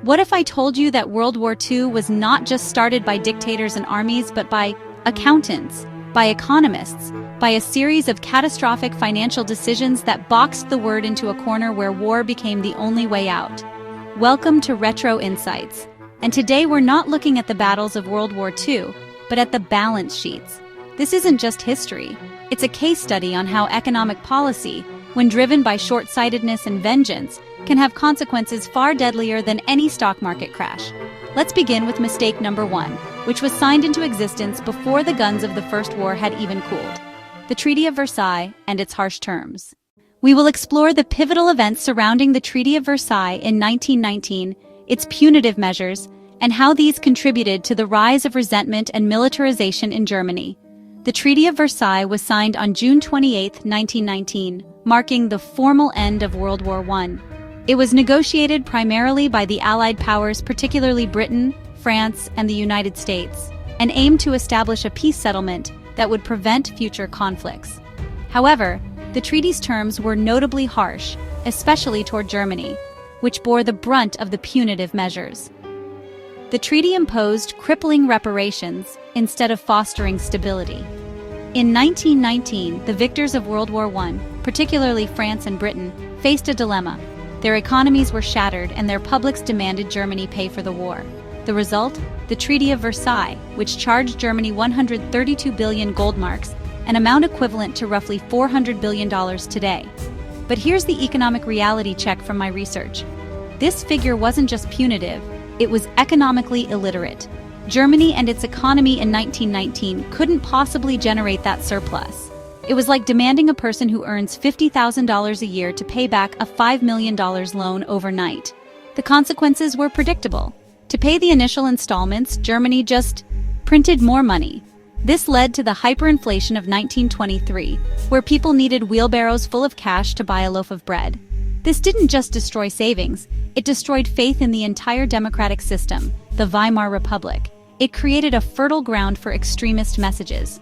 What if I told you that World War II was not just started by dictators and armies, but by accountants, by economists, by a series of catastrophic financial decisions that boxed the word into a corner where war became the only way out? Welcome to Retro Insights. And today we're not looking at the battles of World War II, but at the balance sheets. This isn't just history. It's a case study on how economic policy, when driven by short-sightedness and vengeance, can have consequences far deadlier than any stock market crash. Let's begin with mistake number 1, which was signed into existence before the guns of the First War had even cooled: the Treaty of Versailles and its harsh terms. We will explore the pivotal events surrounding the Treaty of Versailles in 1919, its punitive measures, and how these contributed to the rise of resentment and militarization in Germany. The Treaty of Versailles was signed on June 28, 1919, marking the formal end of World War I. It was negotiated primarily by the Allied powers, particularly Britain, France, and the United States, and aimed to establish a peace settlement that would prevent future conflicts. However, the treaty's terms were notably harsh, especially toward Germany, which bore the brunt of the punitive measures. The treaty imposed crippling reparations instead of fostering stability. In 1919, the victors of World War I, particularly France and Britain, faced a dilemma. Their economies were shattered and their publics demanded Germany pay for the war. The result? The Treaty of Versailles, which charged Germany 132 billion gold marks, an amount equivalent to roughly $400 billion today. But here's the economic reality check from my research. This figure wasn't just punitive, it was economically illiterate. Germany and its economy in 1919 couldn't possibly generate that surplus. It was like demanding a person who earns $50,000 a year to pay back a $5 million loan overnight. The consequences were predictable. To pay the initial installments, Germany just printed more money. This led to the hyperinflation of 1923, where people needed wheelbarrows full of cash to buy a loaf of bread. This didn't just destroy savings, it destroyed faith in the entire democratic system, the Weimar Republic. It created a fertile ground for extremist messages.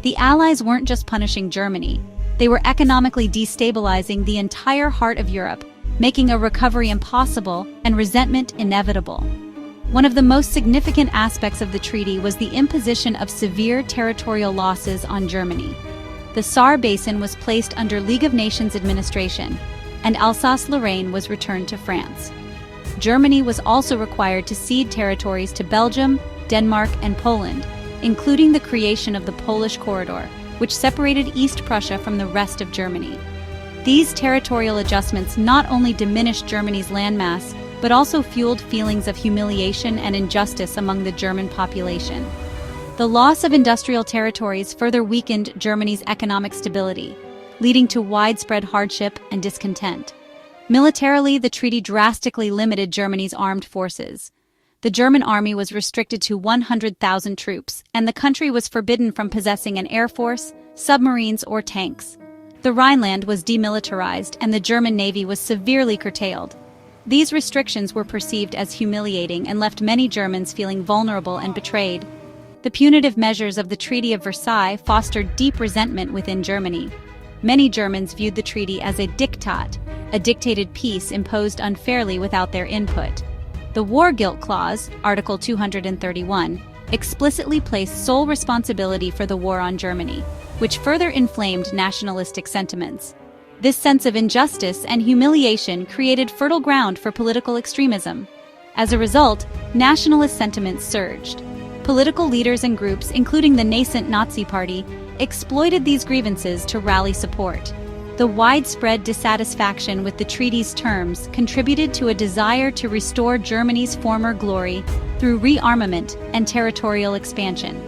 The Allies weren't just punishing Germany, they were economically destabilizing the entire heart of Europe, making a recovery impossible and resentment inevitable. One of the most significant aspects of the treaty was the imposition of severe territorial losses on Germany. The Saar Basin was placed under League of Nations administration, and Alsace-Lorraine was returned to France. Germany was also required to cede territories to Belgium, Denmark, and Poland, including the creation of the Polish Corridor, which separated East Prussia from the rest of Germany. These territorial adjustments not only diminished Germany's landmass, but also fueled feelings of humiliation and injustice among the German population. The loss of industrial territories further weakened Germany's economic stability, leading to widespread hardship and discontent. Militarily, the treaty drastically limited Germany's armed forces. The German army was restricted to 100,000 troops, and the country was forbidden from possessing an air force, submarines, or tanks. The Rhineland was demilitarized, and the German navy was severely curtailed. These restrictions were perceived as humiliating and left many Germans feeling vulnerable and betrayed. The punitive measures of the Treaty of Versailles fostered deep resentment within Germany. Many Germans viewed the treaty as a diktat, a dictated peace imposed unfairly without their input. The War Guilt Clause, Article 231, explicitly placed sole responsibility for the war on Germany, which further inflamed nationalistic sentiments. This sense of injustice and humiliation created fertile ground for political extremism. As a result, nationalist sentiments surged. Political leaders and groups, including the nascent Nazi Party, exploited these grievances to rally support. The widespread dissatisfaction with the treaty's terms contributed to a desire to restore Germany's former glory through rearmament and territorial expansion.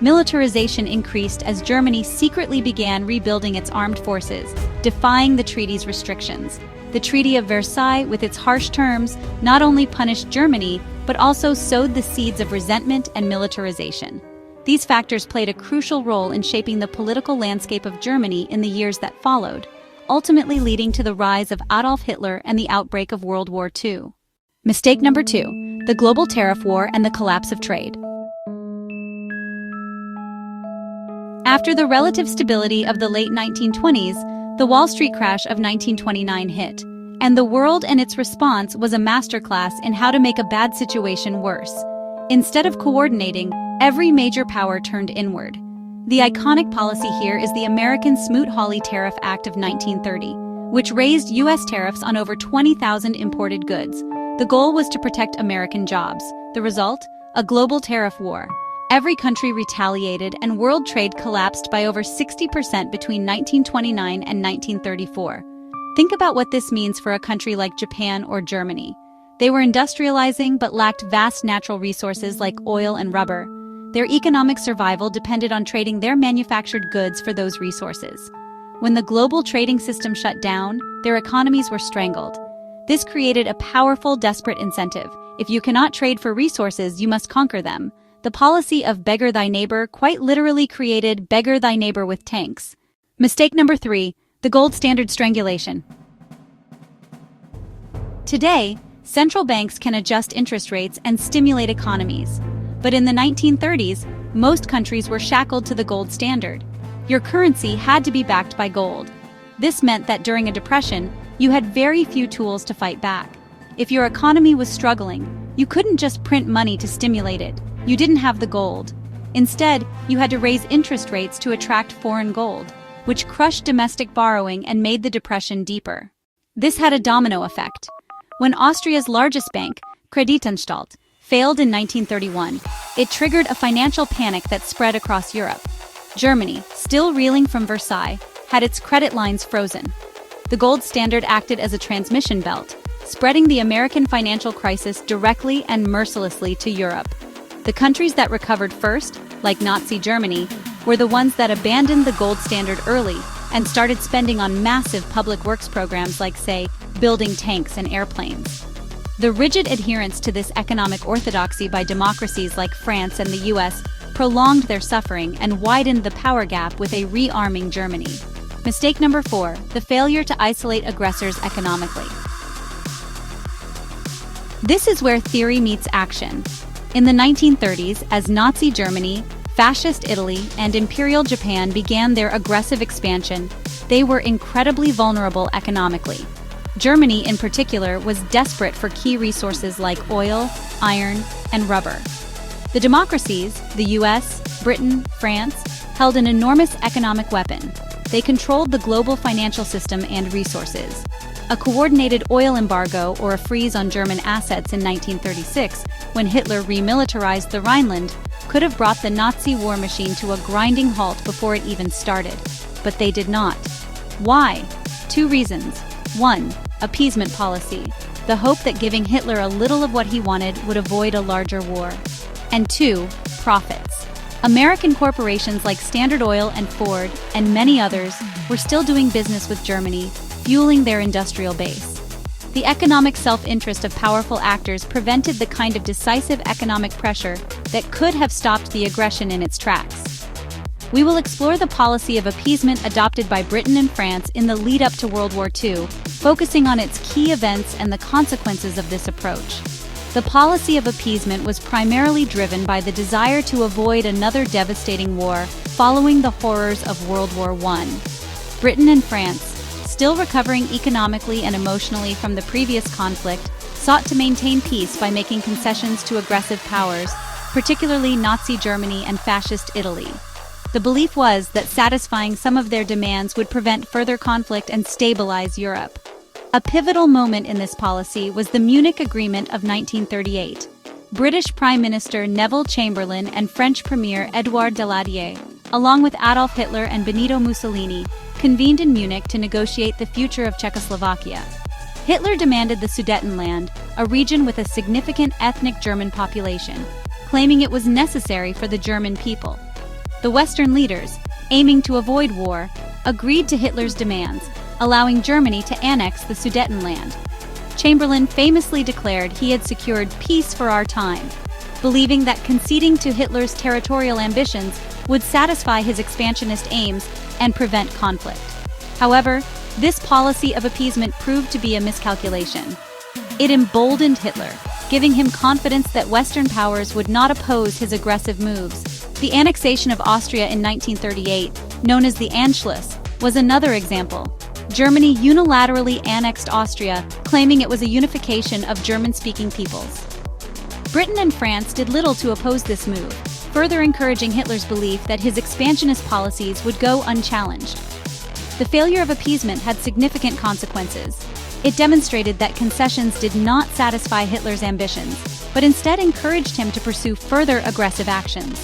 Militarization increased as Germany secretly began rebuilding its armed forces, defying the treaty's restrictions. The Treaty of Versailles, with its harsh terms, not only punished Germany, but also sowed the seeds of resentment and militarization. These factors played a crucial role in shaping the political landscape of Germany in the years that followed, ultimately leading to the rise of Adolf Hitler and the outbreak of World War II. Mistake number 2, the global tariff war and the collapse of trade. After the relative stability of the late 1920s, the Wall Street crash of 1929 hit, And the world and its response was a masterclass in how to make a bad situation worse. Instead of coordinating, every major power turned inward. The iconic policy here is the American Smoot-Hawley Tariff Act of 1930, which raised U.S. tariffs on over 20,000 imported goods. The goal was to protect American jobs. The result? A global tariff war. Every country retaliated, and world trade collapsed by over 60% between 1929 and 1934. Think about what this means for a country like Japan or Germany. They were industrializing but lacked vast natural resources like oil and rubber. Their economic survival depended on trading their manufactured goods for those resources. When the global trading system shut down, their economies were strangled. This created a powerful, desperate incentive. If you cannot trade for resources, you must conquer them. The policy of beggar thy neighbor quite literally created beggar thy neighbor with tanks. Mistake number 3, the gold standard strangulation. Today, central banks can adjust interest rates and stimulate economies. But in the 1930s, most countries were shackled to the gold standard. Your currency had to be backed by gold. This meant that during a depression, you had very few tools to fight back. If your economy was struggling, you couldn't just print money to stimulate it. You didn't have the gold. Instead, you had to raise interest rates to attract foreign gold, which crushed domestic borrowing and made the depression deeper. This had a domino effect. When Austria's largest bank, Kreditanstalt, failed in 1931, it triggered a financial panic that spread across Europe. Germany, still reeling from Versailles, had its credit lines frozen. The gold standard acted as a transmission belt, spreading the American financial crisis directly and mercilessly to Europe. The countries that recovered first, like Nazi Germany, were the ones that abandoned the gold standard early and started spending on massive public works programs like, say, building tanks and airplanes. The rigid adherence to this economic orthodoxy by democracies like France and the US prolonged their suffering and widened the power gap with a rearming Germany. Mistake number 4, the failure to isolate aggressors economically. This is where theory meets action. In the 1930s, as Nazi Germany, Fascist Italy, and Imperial Japan began their aggressive expansion, they were incredibly vulnerable economically. Germany, in particular, was desperate for key resources like oil, iron, and rubber. The democracies, the US, Britain, France, held an enormous economic weapon. They controlled the global financial system and resources. A coordinated oil embargo or a freeze on German assets in 1936, when Hitler remilitarized the Rhineland, could have brought the Nazi war machine to a grinding halt before it even started. But they did not. Why? 2 reasons. 1. Appeasement policy. The hope that giving Hitler a little of what he wanted would avoid a larger war. And 2. Profits. American corporations like Standard Oil and Ford, and many others, were still doing business with Germany, fueling their industrial base. The economic self-interest of powerful actors prevented the kind of decisive economic pressure that could have stopped the aggression in its tracks. We will explore the policy of appeasement adopted by Britain and France in the lead-up to World War II, focusing on its key events and the consequences of this approach. The policy of appeasement was primarily driven by the desire to avoid another devastating war following the horrors of World War I. Britain and France, still recovering economically and emotionally from the previous conflict, sought to maintain peace by making concessions to aggressive powers, particularly Nazi Germany and Fascist Italy. The belief was that satisfying some of their demands would prevent further conflict and stabilize Europe. A pivotal moment in this policy was the Munich Agreement of 1938. British Prime Minister Neville Chamberlain and French Premier Édouard Daladier, along with Adolf Hitler and Benito Mussolini, convened in Munich to negotiate the future of Czechoslovakia. Hitler demanded the Sudetenland, a region with a significant ethnic German population, claiming it was necessary for the German people. The Western leaders, aiming to avoid war, agreed to Hitler's demands, allowing Germany to annex the Sudetenland. Chamberlain famously declared he had secured peace for our time, believing that conceding to Hitler's territorial ambitions would satisfy his expansionist aims and prevent conflict. However, this policy of appeasement proved to be a miscalculation. It emboldened Hitler, giving him confidence that Western powers would not oppose his aggressive moves. The annexation of Austria in 1938, known as the Anschluss, was another example. Germany unilaterally annexed Austria, claiming it was a unification of German-speaking peoples. Britain and France did little to oppose this move, further encouraging Hitler's belief that his expansionist policies would go unchallenged. The failure of appeasement had significant consequences. It demonstrated that concessions did not satisfy Hitler's ambitions, but instead encouraged him to pursue further aggressive actions.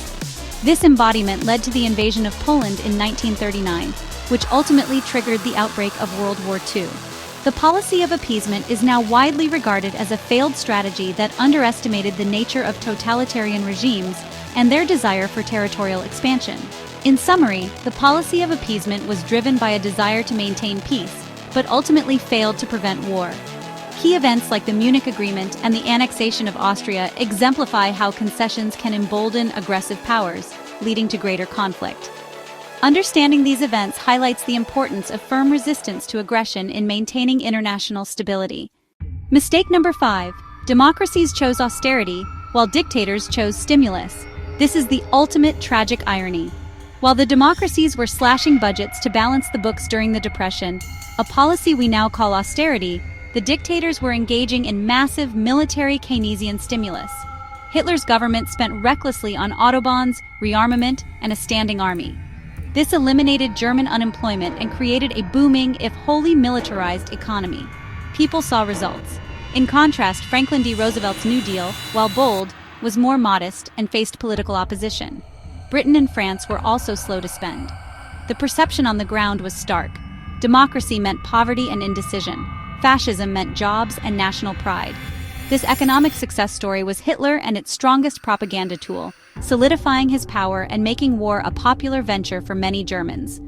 This embodiment led to the invasion of Poland in 1939, which ultimately triggered the outbreak of World War II. The policy of appeasement is now widely regarded as a failed strategy that underestimated the nature of totalitarian regimes and their desire for territorial expansion. In summary, the policy of appeasement was driven by a desire to maintain peace, but ultimately failed to prevent war. Key events like the Munich Agreement and the annexation of Austria exemplify how concessions can embolden aggressive powers, leading to greater conflict. Understanding these events highlights the importance of firm resistance to aggression in maintaining international stability. Mistake number 5. Democracies chose austerity, while dictators chose stimulus. This is the ultimate tragic irony. While the democracies were slashing budgets to balance the books during the Depression, a policy we now call austerity, the dictators were engaging in massive military Keynesian stimulus. Hitler's government spent recklessly on autobahns, rearmament, and a standing army. This eliminated German unemployment and created a booming, if wholly militarized, economy. People saw results. In contrast, Franklin D. Roosevelt's New Deal, while bold, was more modest and faced political opposition. Britain and France were also slow to spend. The perception on the ground was stark. Democracy meant poverty and indecision. Fascism meant jobs and national pride. This economic success story was Hitler and its strongest propaganda tool, solidifying his power and making war a popular venture for many Germans.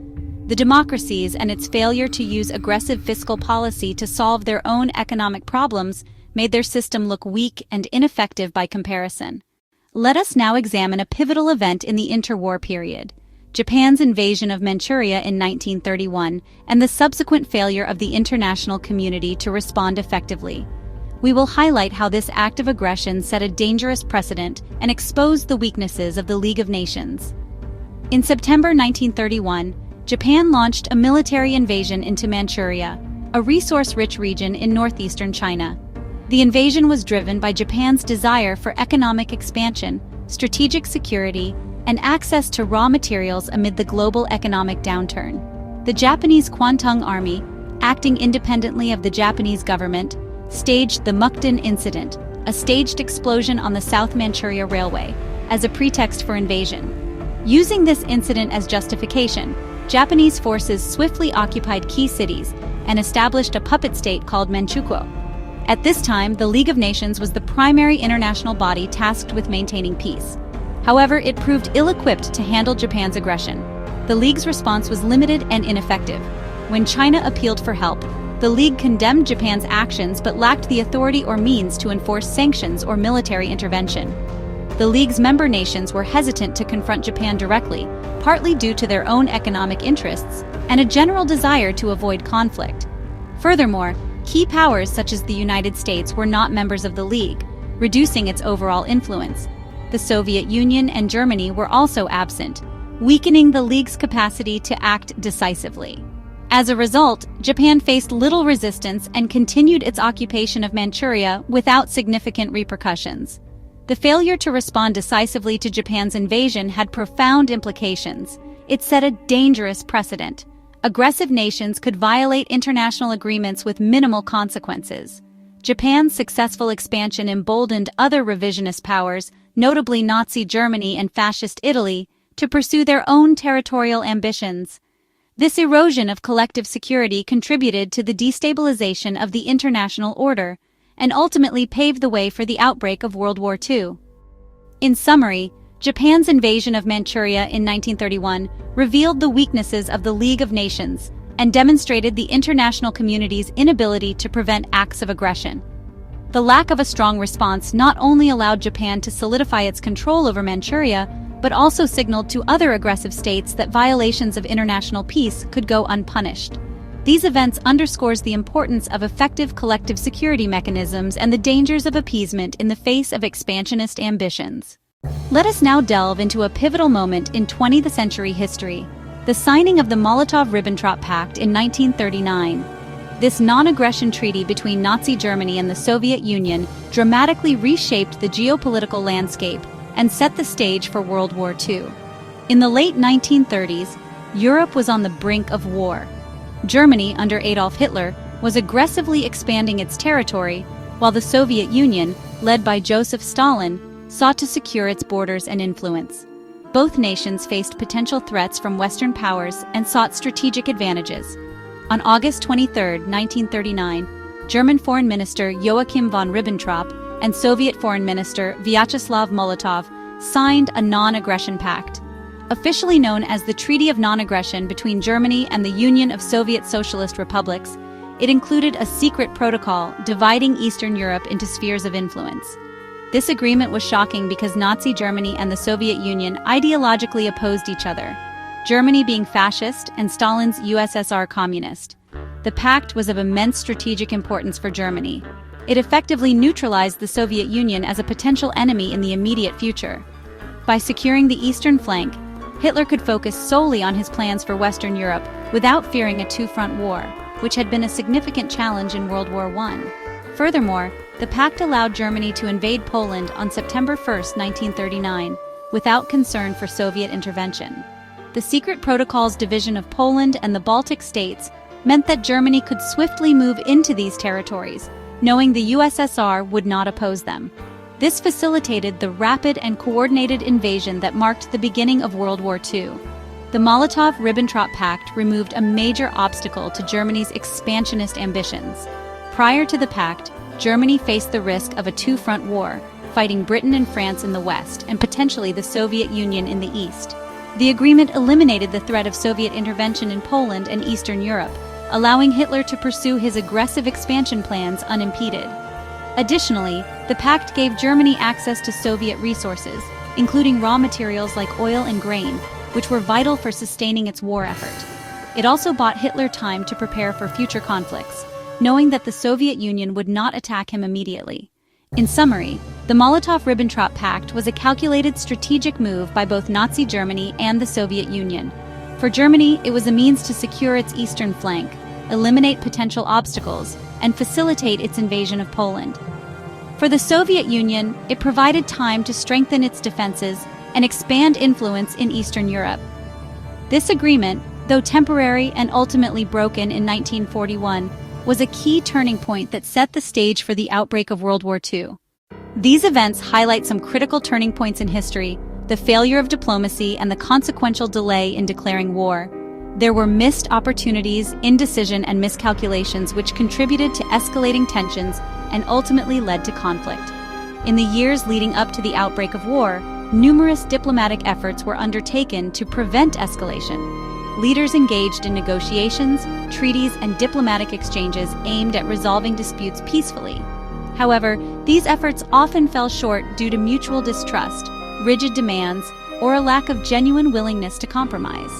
The democracies and its failure to use aggressive fiscal policy to solve their own economic problems made their system look weak and ineffective by comparison. Let us now examine a pivotal event in the interwar period: Japan's invasion of Manchuria in 1931 and the subsequent failure of the international community to respond effectively. We will highlight how this act of aggression set a dangerous precedent and exposed the weaknesses of the League of Nations. In September 1931, Japan launched a military invasion into Manchuria, a resource-rich region in northeastern China. The invasion was driven by Japan's desire for economic expansion, strategic security, and access to raw materials amid the global economic downturn. The Japanese Kwantung Army, acting independently of the Japanese government, staged the Mukden Incident, a staged explosion on the South Manchuria Railway, as a pretext for invasion. Using this incident as justification, Japanese forces swiftly occupied key cities and established a puppet state called Manchukuo. At this time, the League of Nations was the primary international body tasked with maintaining peace. However, it proved ill-equipped to handle Japan's aggression. The League's response was limited and ineffective. When China appealed for help, the League condemned Japan's actions but lacked the authority or means to enforce sanctions or military intervention. The League's member nations were hesitant to confront Japan directly, partly due to their own economic interests and a general desire to avoid conflict. Furthermore, key powers such as the United States were not members of the League, reducing its overall influence. The Soviet Union and Germany were also absent, weakening the League's capacity to act decisively. As a result, Japan faced little resistance and continued its occupation of Manchuria without significant repercussions. The failure to respond decisively to Japan's invasion had profound implications. It set a dangerous precedent. Aggressive nations could violate international agreements with minimal consequences. Japan's successful expansion emboldened other revisionist powers, notably Nazi Germany and Fascist Italy, to pursue their own territorial ambitions. This erosion of collective security contributed to the destabilization of the international order and ultimately paved the way for the outbreak of World War II. In summary, Japan's invasion of Manchuria in 1931 revealed the weaknesses of the League of Nations and demonstrated the international community's inability to prevent acts of aggression. The lack of a strong response not only allowed Japan to solidify its control over Manchuria, but also signaled to other aggressive states that violations of international peace could go unpunished. These events underscores the importance of effective collective security mechanisms and the dangers of appeasement in the face of expansionist ambitions. Let us now delve into a pivotal moment in 20th century history, The signing of the Molotov-Ribbentrop Pact in 1939. This non-aggression treaty between Nazi Germany and the Soviet Union dramatically reshaped the geopolitical landscape and set the stage for World War II. In the late 1930s, Europe was on the brink of war. Germany, under Adolf Hitler, was aggressively expanding its territory, while the Soviet Union, led by Joseph Stalin, sought to secure its borders and influence. Both nations faced potential threats from Western powers and sought strategic advantages. On August 23, 1939, German Foreign Minister Joachim von Ribbentrop and Soviet Foreign Minister Vyacheslav Molotov signed a non-aggression pact. Officially known as the Treaty of Non-Aggression between Germany and the Union of Soviet Socialist Republics, it included a secret protocol dividing Eastern Europe into spheres of influence. This agreement was shocking because Nazi Germany and the Soviet Union ideologically opposed each other, Germany being fascist and Stalin's USSR communist. The pact was of immense strategic importance for Germany. It effectively neutralized the Soviet Union as a potential enemy in the immediate future. By securing the eastern flank, Hitler could focus solely on his plans for Western Europe without fearing a two-front war, which had been a significant challenge in World War I. Furthermore, the pact allowed Germany to invade Poland on September 1, 1939, without concern for Soviet intervention. The secret protocol's division of Poland and the Baltic states meant that Germany could swiftly move into these territories, knowing the USSR would not oppose them. This facilitated the rapid and coordinated invasion that marked the beginning of World War II. The Molotov-Ribbentrop Pact removed a major obstacle to Germany's expansionist ambitions. Prior to the pact, Germany faced the risk of a two-front war, fighting Britain and France in the west and potentially the Soviet Union in the east. The agreement eliminated the threat of Soviet intervention in Poland and Eastern Europe, allowing Hitler to pursue his aggressive expansion plans unimpeded. Additionally, the pact gave Germany access to Soviet resources, including raw materials like oil and grain, which were vital for sustaining its war effort. It also bought Hitler time to prepare for future conflicts, knowing that the Soviet Union would not attack him immediately. In summary, the Molotov-Ribbentrop Pact was a calculated strategic move by both Nazi Germany and the Soviet Union. For Germany, it was a means to secure its eastern flank, eliminate potential obstacles, and facilitate its invasion of Poland. For the Soviet Union, it provided time to strengthen its defenses and expand influence in Eastern Europe. This agreement, though temporary and ultimately broken in 1941, was a key turning point that set the stage for the outbreak of World War II. These events highlight some critical turning points in history, the failure of diplomacy and the consequential delay in declaring war. There were missed opportunities, indecision, and miscalculations which contributed to escalating tensions and ultimately led to conflict. In the years leading up to the outbreak of war, numerous diplomatic efforts were undertaken to prevent escalation. Leaders engaged in negotiations, treaties, and diplomatic exchanges aimed at resolving disputes peacefully. However, these efforts often fell short due to mutual distrust, rigid demands, or a lack of genuine willingness to compromise.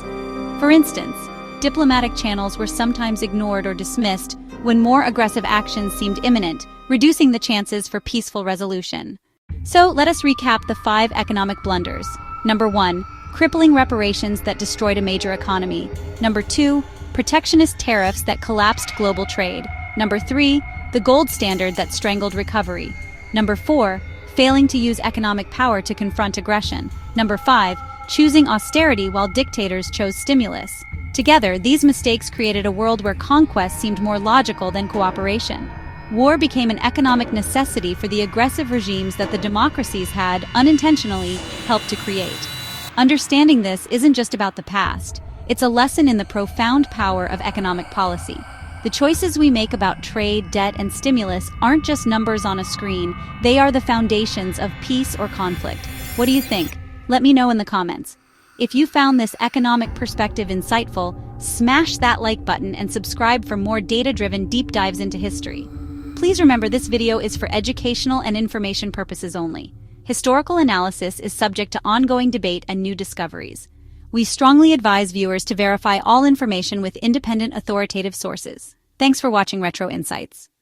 For instance, diplomatic channels were sometimes ignored or dismissed when more aggressive actions seemed imminent, reducing the chances for peaceful resolution. So, let us recap the 5 economic blunders. Number 1. Crippling reparations that destroyed a major economy. Number 2. Protectionist tariffs that collapsed global trade. Number 3. The gold standard that strangled recovery. Number 4. Failing to use economic power to confront aggression. Number 5. Choosing austerity while dictators chose stimulus. Together, these mistakes created a world where conquest seemed more logical than cooperation. War became an economic necessity for the aggressive regimes that the democracies had, unintentionally, helped to create. Understanding this isn't just about the past. It's a lesson in the profound power of economic policy. The choices we make about trade, debt, and stimulus aren't just numbers on a screen. They are the foundations of peace or conflict. What do you think? Let me know in the comments. If you found this economic perspective insightful, smash that like button and subscribe for more data-driven deep dives into history. Please remember this video is for educational and information purposes only. Historical analysis is subject to ongoing debate and new discoveries. We strongly advise viewers to verify all information with independent authoritative sources. Thanks for watching Retro Insights.